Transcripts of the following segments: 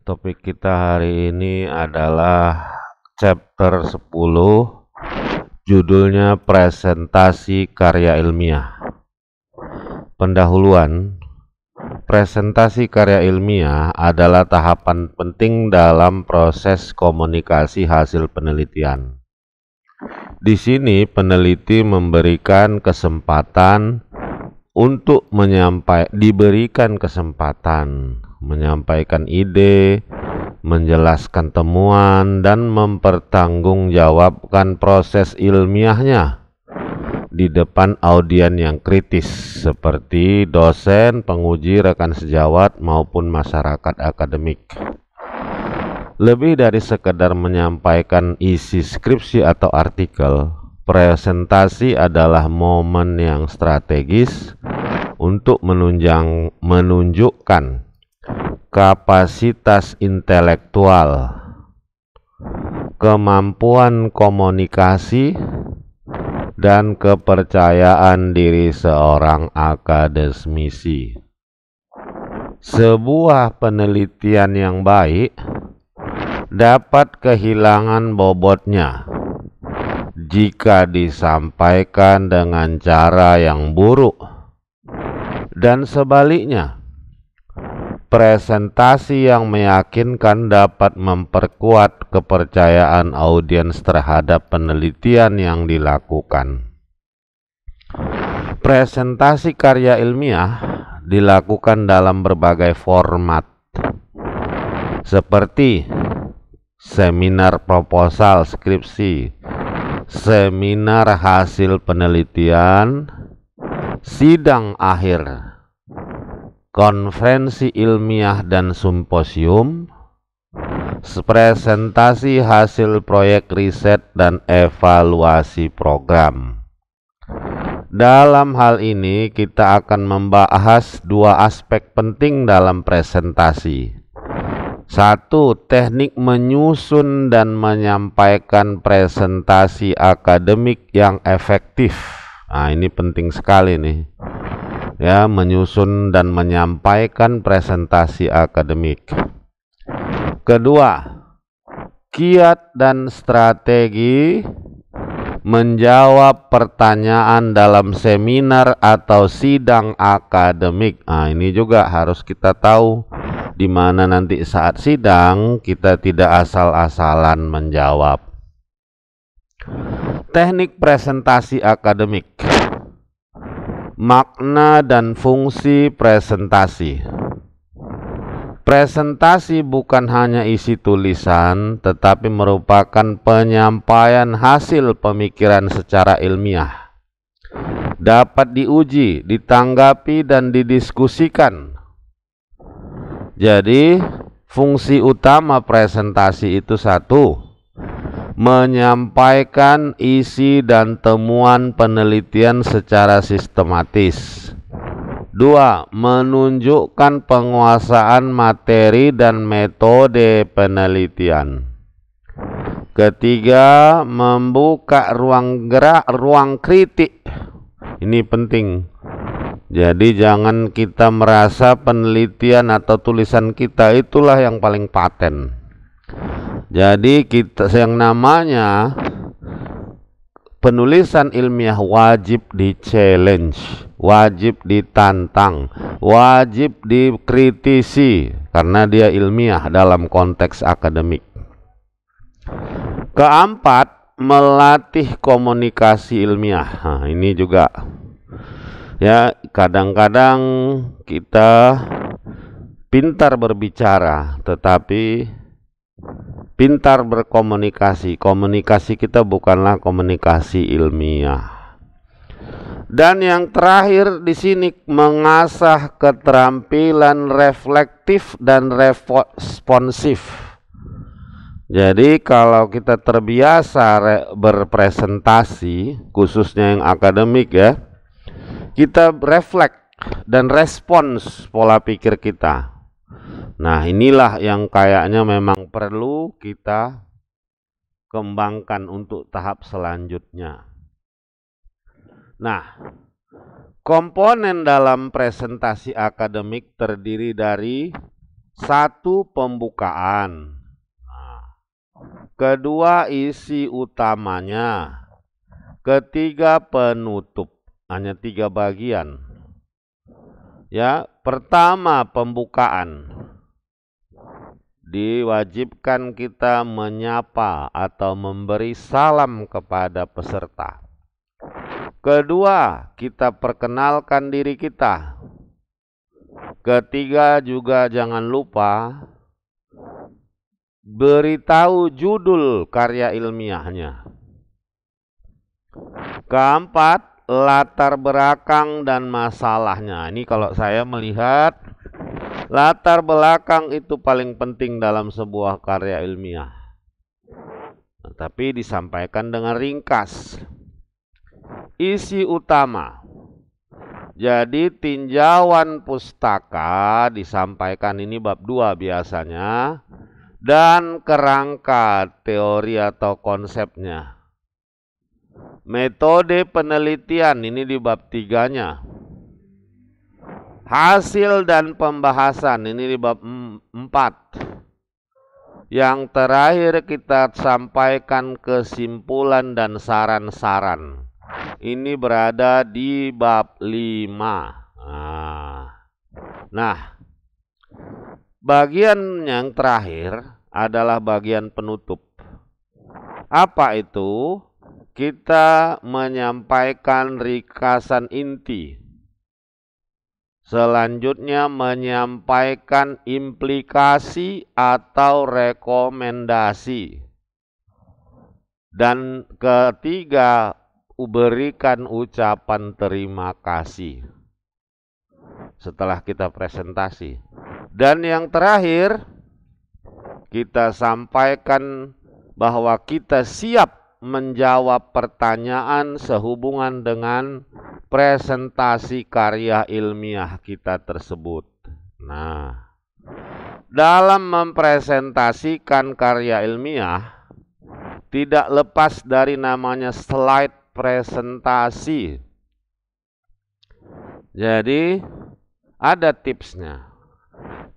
Topik kita hari ini adalah chapter 10, judulnya presentasi karya ilmiah. Pendahuluan, presentasi karya ilmiah adalah tahapan penting dalam proses komunikasi hasil penelitian. Di sini peneliti memberikan kesempatan untuk diberikan kesempatan menyampaikan ide, menjelaskan temuan, dan mempertanggungjawabkan proses ilmiahnya di depan audien yang kritis seperti dosen, penguji, rekan sejawat, maupun masyarakat akademik. Lebih dari sekedar menyampaikan isi skripsi atau artikel, presentasi adalah momen yang strategis untuk menunjukkan kapasitas intelektual, kemampuan komunikasi, dan kepercayaan diri seorang akademisi. Sebuah penelitian yang baik dapat kehilangan bobotnya jika disampaikan dengan cara yang buruk, dan sebaliknya. Presentasi yang meyakinkan dapat memperkuat kepercayaan audiens terhadap penelitian yang dilakukan. Presentasi karya ilmiah dilakukan dalam berbagai format, seperti seminar proposal skripsi, seminar hasil penelitian, sidang akhir, konferensi ilmiah dan simposium, presentasi hasil proyek riset, dan evaluasi program. Dalam hal ini kita akan membahas dua aspek penting dalam presentasi. Satu, teknik menyusun dan menyampaikan presentasi akademik yang efektif. Nah, ini penting sekali nih. Ya, menyusun dan menyampaikan presentasi akademik. Kedua, kiat dan strategi menjawab pertanyaan dalam seminar atau sidang akademik. Nah, ini juga harus kita tahu, di mana nanti saat sidang kita tidak asal-asalan menjawab. Teknik presentasi akademik. Makna dan fungsi presentasi. Presentasi bukan hanya isi tulisan, tetapi merupakan penyampaian hasil pemikiran secara ilmiah. Dapat diuji, ditanggapi, dan didiskusikan. Jadi, fungsi utama presentasi itu satu, menyampaikan isi dan temuan penelitian secara sistematis. Dua, menunjukkan penguasaan materi dan metode penelitian. Ketiga, membuka ruang gerak, ruang kritik. Ini penting. Jadi jangan kita merasa penelitian atau tulisan kita itulah yang paling paten. Jadi kita yang namanya penulisan ilmiah wajib di-challenge, wajib ditantang, wajib dikritisi karena dia ilmiah dalam konteks akademik. Keempat, melatih komunikasi ilmiah. Nah, ini juga ya, kadang-kadang kita pintar berbicara tetapi pintar berkomunikasi. Komunikasi kita bukanlah komunikasi ilmiah. Dan yang terakhir di sini, mengasah keterampilan reflektif dan responsif. Jadi kalau kita terbiasa berpresentasi, khususnya yang akademik ya, kita refleks dan respons pola pikir kita. Nah, inilah yang kayaknya memang perlu kita kembangkan untuk tahap selanjutnya. Nah, komponen dalam presentasi akademik terdiri dari Satu, pembukaan. Kedua, isi utamanya. Ketiga, penutup. Hanya 3 bagian. Ya, pertama, pembukaan. Diwajibkan kita menyapa atau memberi salam kepada peserta. Kedua, kita perkenalkan diri kita. Ketiga, juga jangan lupa beritahu judul karya ilmiahnya. Keempat, latar belakang dan masalahnya. Ini kalau saya melihat latar belakang itu paling penting dalam sebuah karya ilmiah. Tapi disampaikan dengan ringkas. Isi utama. Jadi tinjauan pustaka disampaikan ini bab 2 biasanya. Dan kerangka teori atau konsepnya. Metode penelitian ini di bab 3-nya. Hasil dan pembahasan ini di bab 4. Yang terakhir kita sampaikan kesimpulan dan saran-saran. Ini berada di bab 5. Nah, bagian yang terakhir adalah bagian penutup. Apa itu? Kita menyampaikan ringkasan inti. Selanjutnya menyampaikan implikasi atau rekomendasi. Dan ketiga, berikan ucapan terima kasih setelah kita presentasi. Dan yang terakhir, kita sampaikan bahwa kita siap menjawab pertanyaan sehubungan dengan presentasi karya ilmiah kita tersebut. Nah, dalam mempresentasikan karya ilmiah, tidak lepas dari namanya slide presentasi. Jadi, ada tipsnya.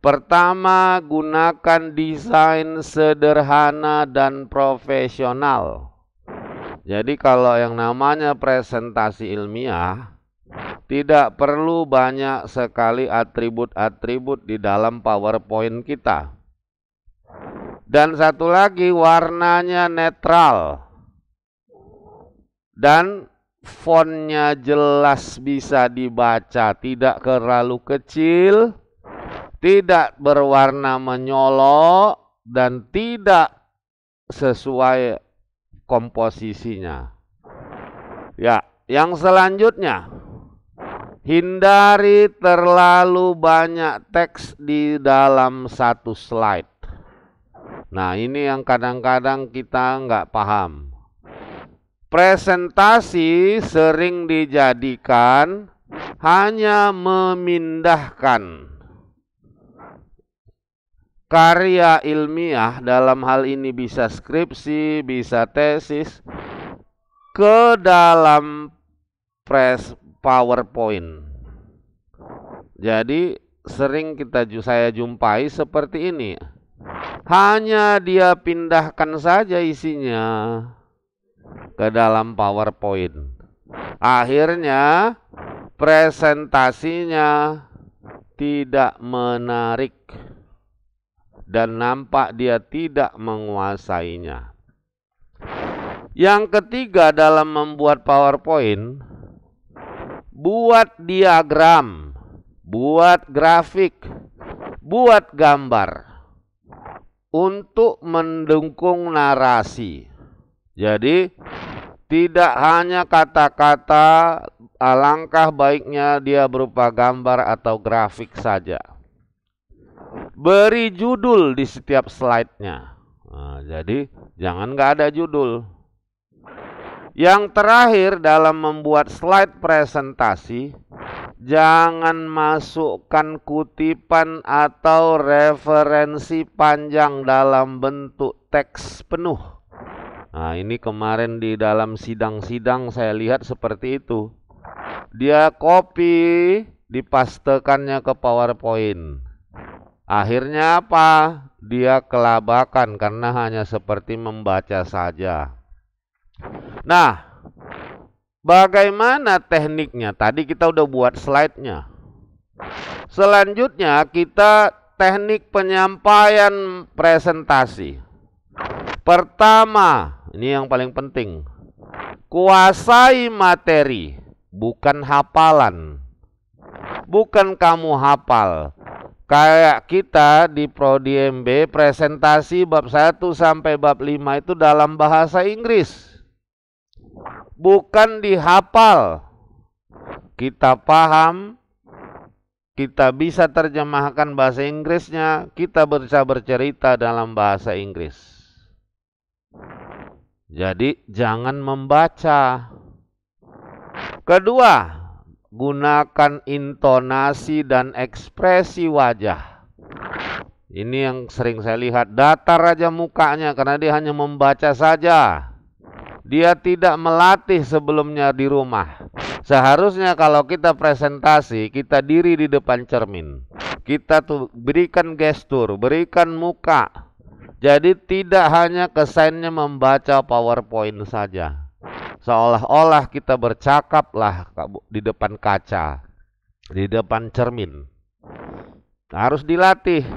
Pertama, gunakan desain sederhana dan profesional. Jadi kalau yang namanya presentasi ilmiah, tidak perlu banyak sekali atribut-atribut di dalam PowerPoint kita. Dan satu lagi, warnanya netral. Dan fontnya jelas bisa dibaca, tidak terlalu kecil, tidak berwarna menyolok, dan tidak sesuai komposisinya. Ya, yang selanjutnya, hindari terlalu banyak teks di dalam satu slide. Nah, ini yang kadang-kadang kita nggak paham. Presentasi sering dijadikan hanya memindahkan karya ilmiah, dalam hal ini bisa skripsi, bisa tesis, ke dalam PowerPoint. Jadi sering saya jumpai seperti ini. Hanya dia pindahkan saja isinya ke dalam PowerPoint. Akhirnya presentasinya tidak menarik dan nampak dia tidak menguasainya. Yang ketiga dalam membuat PowerPoint, buat diagram, buat grafik, buat gambar untuk mendukung narasi. Jadi tidak hanya kata-kata, alangkah baiknya dia berupa gambar atau grafik saja. Beri judul di setiap slide-nya. Nah, jadi jangan nggak ada judul. Yang terakhir dalam membuat slide presentasi, jangan masukkan kutipan atau referensi panjang dalam bentuk teks penuh. Nah, ini kemarin di dalam sidang-sidang saya lihat seperti itu. Dia copy, dipastekannya ke PowerPoint. Akhirnya apa? Dia kelabakan karena hanya seperti membaca saja. Nah, bagaimana tekniknya? Tadi kita udah buat slide-nya. Selanjutnya kita teknik penyampaian presentasi. Pertama, ini yang paling penting. Kuasai materi, bukan hafalan. Bukan kamu hafal. Kayak kita di Prodi MB presentasi bab 1 sampai bab 5 itu dalam bahasa Inggris. Bukan dihafal. Kita paham, kita bisa terjemahkan bahasa Inggrisnya, kita bisa bercerita dalam bahasa Inggris. Jadi jangan membaca. Kedua, gunakan intonasi dan ekspresi wajah. Ini yang sering saya lihat, datar aja mukanya karena dia hanya membaca saja. Dia tidak melatih sebelumnya di rumah. Seharusnya kalau kita presentasi, kita diri di depan cermin. Kita tuh berikan gestur, berikan muka. Jadi tidak hanya kesannya membaca PowerPoint saja. Seolah-olah kita bercakap lah di depan kaca, di depan cermin. Harus dilatih.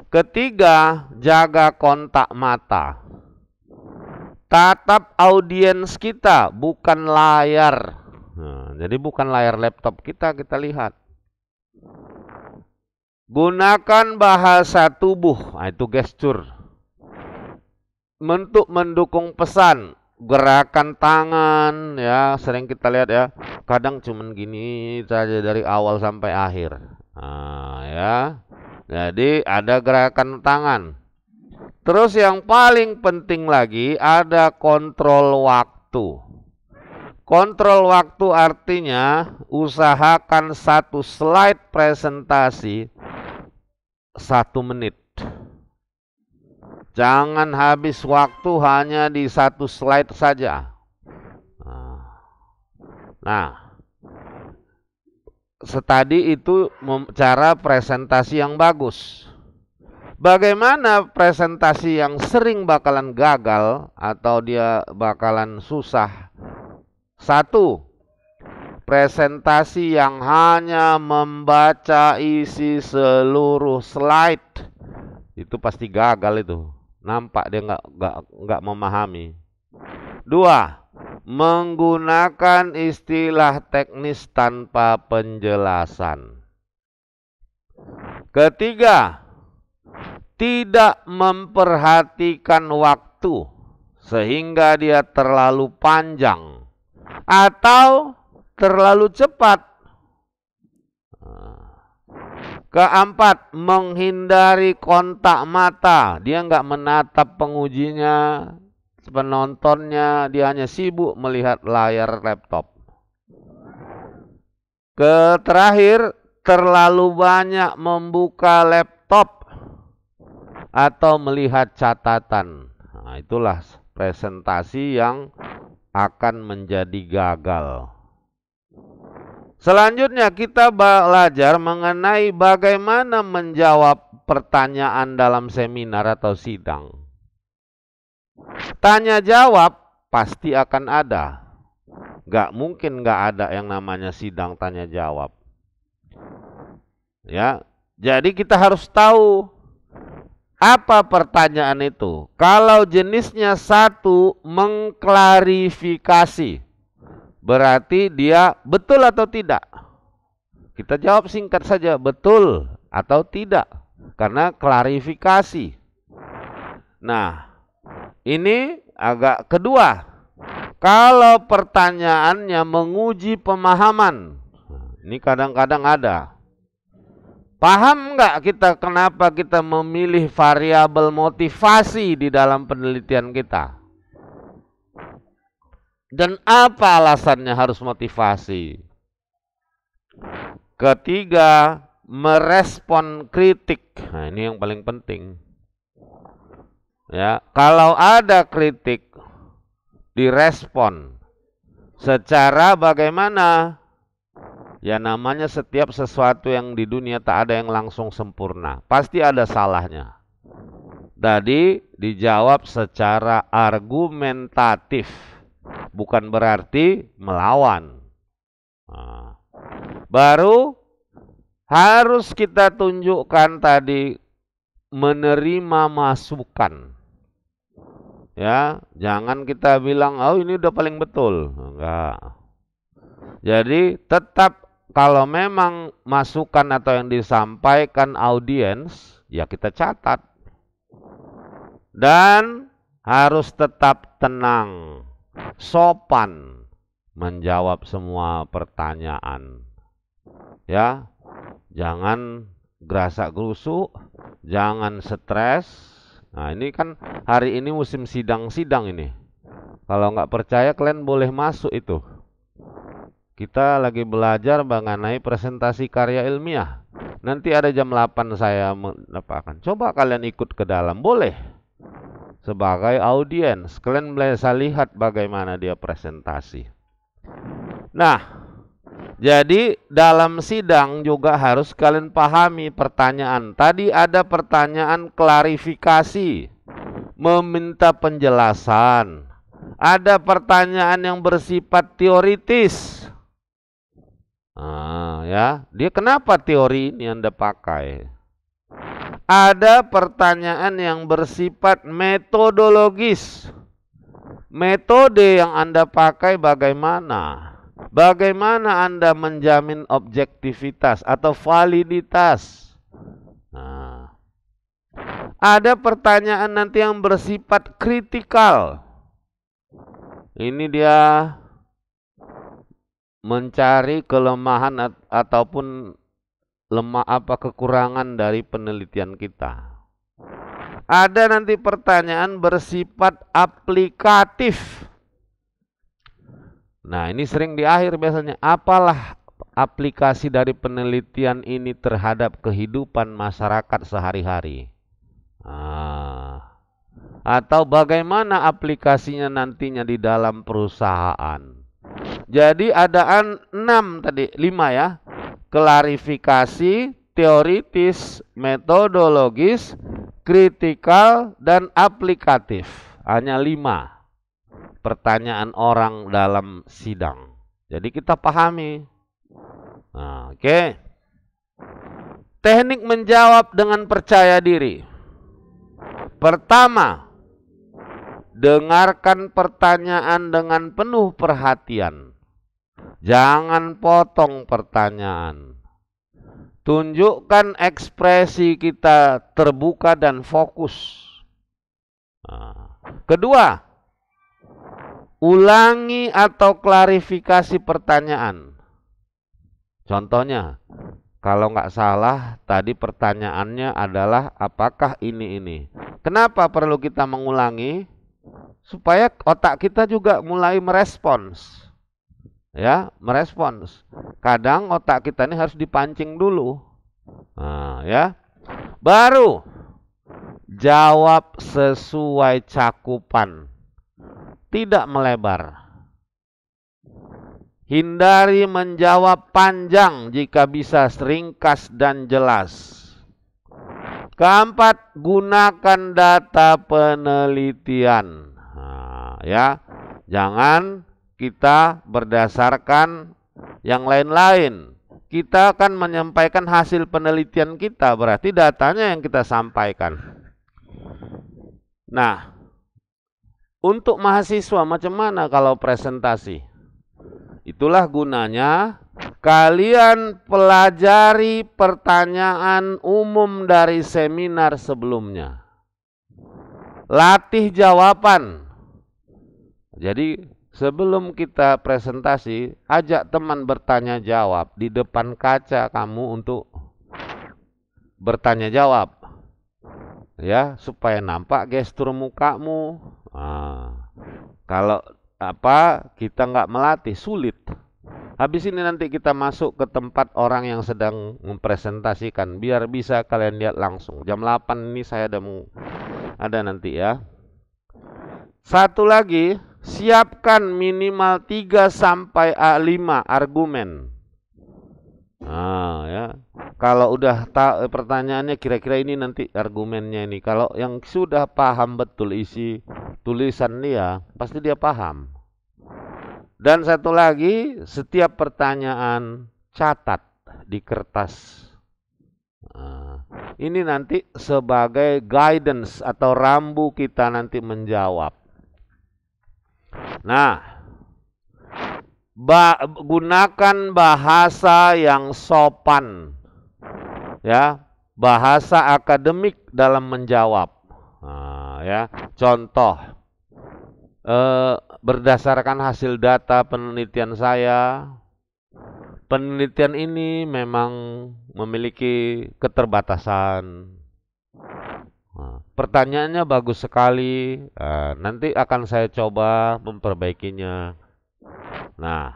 Ketiga, jaga kontak mata. Tatap audiens kita, bukan layar. Nah, jadi bukan layar laptop kita lihat. Gunakan bahasa tubuh, nah, itu gestur. Untuk mendukung pesan. Gerakan tangan ya sering kita lihat ya, kadang cuman gini saja dari awal sampai akhir. Nah, ya. Jadi ada gerakan tangan. Terus yang paling penting lagi ada kontrol waktu. Kontrol waktu artinya usahakan satu slide presentasi 1 menit. Jangan habis waktu hanya di 1 slide saja. Nah, tadi itu cara presentasi yang bagus. Bagaimana presentasi yang sering bakalan gagal atau dia bakalan susah? 1. Presentasi yang hanya membaca isi seluruh slide. Itu pasti gagal itu. Nampak dia nggak memahami. 2. Menggunakan istilah teknis tanpa penjelasan. Ketiga, tidak memperhatikan waktu sehingga dia terlalu panjang atau terlalu cepat. Keempat, menghindari kontak mata. Dia nggak menatap pengujinya, penontonnya, dia hanya sibuk melihat layar laptop. Terakhir, terlalu banyak membuka laptop atau melihat catatan. Nah, itulah presentasi yang akan menjadi gagal. Selanjutnya kita belajar mengenai bagaimana menjawab pertanyaan dalam seminar atau sidang. Tanya jawab pasti akan ada. Gak mungkin gak ada yang namanya sidang tanya jawab. Ya, jadi kita harus tahu apa pertanyaan itu. Kalau jenisnya 1, mengklarifikasi. Berarti dia betul atau tidak? Kita jawab singkat saja, betul atau tidak. Karena klarifikasi. Nah, ini agak kedua. Kalau pertanyaannya menguji pemahaman. Ini kadang-kadang ada. Paham nggak kita kenapa kita memilih variabel motivasi di dalam penelitian kita? Dan apa alasannya harus motivasi? Ketiga, merespon kritik. Nah, ini yang paling penting. Ya, kalau ada kritik, direspon. Secara bagaimana? Ya namanya setiap sesuatu yang di dunia tak ada yang langsung sempurna. Pasti ada salahnya. Tadi dijawab secara argumentatif. Bukan berarti melawan. Nah, baru harus kita tunjukkan tadi menerima masukan. Ya, jangan kita bilang, oh ini udah paling betul. Enggak. Jadi tetap kalau memang masukan atau yang disampaikan audiens, ya kita catat. Dan harus tetap tenang, sopan menjawab semua pertanyaan. Ya, jangan gerasak-gerusuk, jangan stres. Nah, ini kan hari ini musim sidang-sidang ini. Kalau nggak percaya, kalian boleh masuk itu. Kita lagi belajar mengenai presentasi karya ilmiah. Nanti ada jam 8 saya mendapatkan. Coba kalian ikut ke dalam, boleh. Sebagai audiens, kalian bisa lihat bagaimana dia presentasi. Nah, jadi dalam sidang juga harus kalian pahami pertanyaan. Tadi ada pertanyaan klarifikasi, meminta penjelasan. Ada pertanyaan yang bersifat teoritis. Ya, dia kenapa teori ini Anda pakai? Ada pertanyaan yang bersifat metodologis. Metode yang Anda pakai bagaimana? Bagaimana Anda menjamin objektivitas atau validitas? Nah, ada pertanyaan nanti yang bersifat kritikal. Ini dia mencari kelemahan ataupun kekurangan dari penelitian kita. Ada nanti pertanyaan bersifat aplikatif. Nah, ini sering di akhir biasanya. Apalah aplikasi dari penelitian ini terhadap kehidupan masyarakat sehari-hari? Atau bagaimana aplikasinya nantinya di dalam perusahaan? Jadi ada 5 ya. Klarifikasi, teoritis, metodologis, kritikal, dan aplikatif. Hanya 5 pertanyaan orang dalam sidang. Jadi kita pahami. Nah, oke. Teknik menjawab dengan percaya diri. Pertama, dengarkan pertanyaan dengan penuh perhatian. Jangan potong pertanyaan. Tunjukkan ekspresi kita terbuka dan fokus. Kedua, ulangi atau klarifikasi pertanyaan. Contohnya, kalau nggak salah, tadi pertanyaannya adalah apakah ini? Kenapa perlu kita mengulangi? Supaya otak kita juga mulai merespons. Ya, merespons. Kadang otak kita ini harus dipancing dulu. Ya. Baru jawab sesuai cakupan. Tidak melebar. Hindari menjawab panjang jika bisa ringkas dan jelas. Keempat, gunakan data penelitian. Ya, jangan kita berdasarkan yang lain-lain. Kita akan menyampaikan hasil penelitian kita, berarti datanya yang kita sampaikan. Nah, untuk mahasiswa macam mana kalau presentasi? Itulah gunanya kalian pelajari pertanyaan umum dari seminar sebelumnya. Latih jawaban. Jadi sebelum kita presentasi, ajak teman bertanya jawab di depan kaca kamu untuk bertanya jawab. Ya, supaya nampak gestur mukamu. Kalau kita nggak melatih, sulit. Habis ini nanti kita masuk ke tempat orang yang sedang mempresentasikan, biar bisa kalian lihat langsung. Jam 8 ini saya ada nanti ya. Satu lagi, siapkan minimal 3 sampai 5 argumen. Nah, ya. Kalau udah pertanyaannya kira-kira ini nanti argumennya ini. Kalau yang sudah paham betul isi tulisan dia, pasti dia paham. Dan satu lagi, setiap pertanyaan catat di kertas. Nah, ini nanti sebagai guidance atau rambu kita nanti menjawab. Nah, gunakan bahasa yang sopan, ya, bahasa akademik dalam menjawab. Nah, ya, contoh, berdasarkan hasil data penelitian saya, penelitian ini memang memiliki keterbatasan. Nah, pertanyaannya bagus sekali. Nanti akan saya coba memperbaikinya. Nah,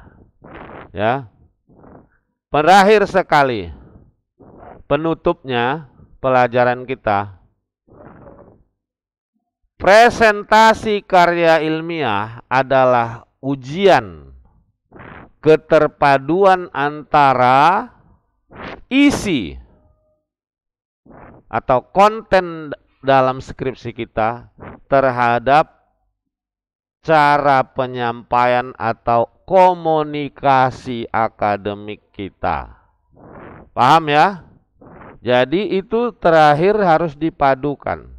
ya. Terakhir sekali, penutupnya pelajaran kita. Presentasi karya ilmiah adalah ujian keterpaduan antara isi atau konten dalam skripsi kita terhadap cara penyampaian atau komunikasi akademik kita. Paham ya? Jadi itu terakhir harus dipadukan.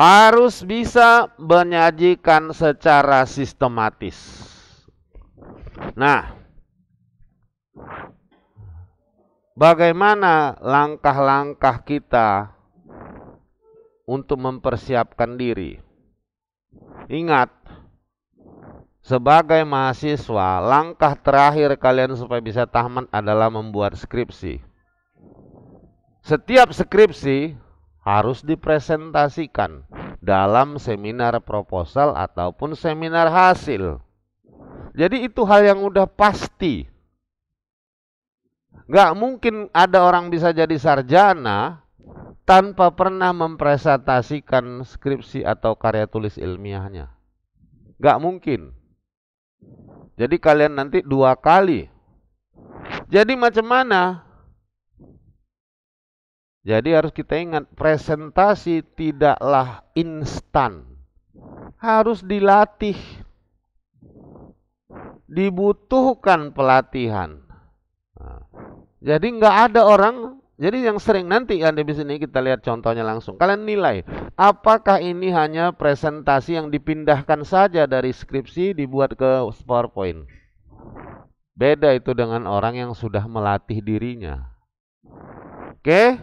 Harus bisa menyajikan secara sistematis. Nah, bagaimana langkah-langkah kita untuk mempersiapkan diri? Ingat, sebagai mahasiswa, langkah terakhir kalian supaya bisa tamat adalah membuat skripsi. Setiap skripsi harus dipresentasikan dalam seminar proposal ataupun seminar hasil. Jadi itu hal yang udah pasti. Nggak mungkin ada orang bisa jadi sarjana tanpa pernah mempresentasikan skripsi atau karya tulis ilmiahnya. Nggak mungkin. Jadi kalian nanti 2 kali. Jadi macam mana? Jadi harus kita ingat, presentasi tidaklah instan. Harus dilatih. Dibutuhkan pelatihan. Nah, jadi nggak ada orang, jadi yang sering nanti di sini kita lihat contohnya langsung. Kalian nilai, apakah ini hanya presentasi yang dipindahkan saja dari skripsi dibuat ke PowerPoint? Beda itu dengan orang yang sudah melatih dirinya. Oke?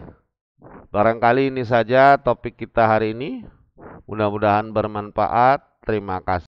Barangkali ini saja topik kita hari ini. Mudah-mudahan bermanfaat. Terima kasih.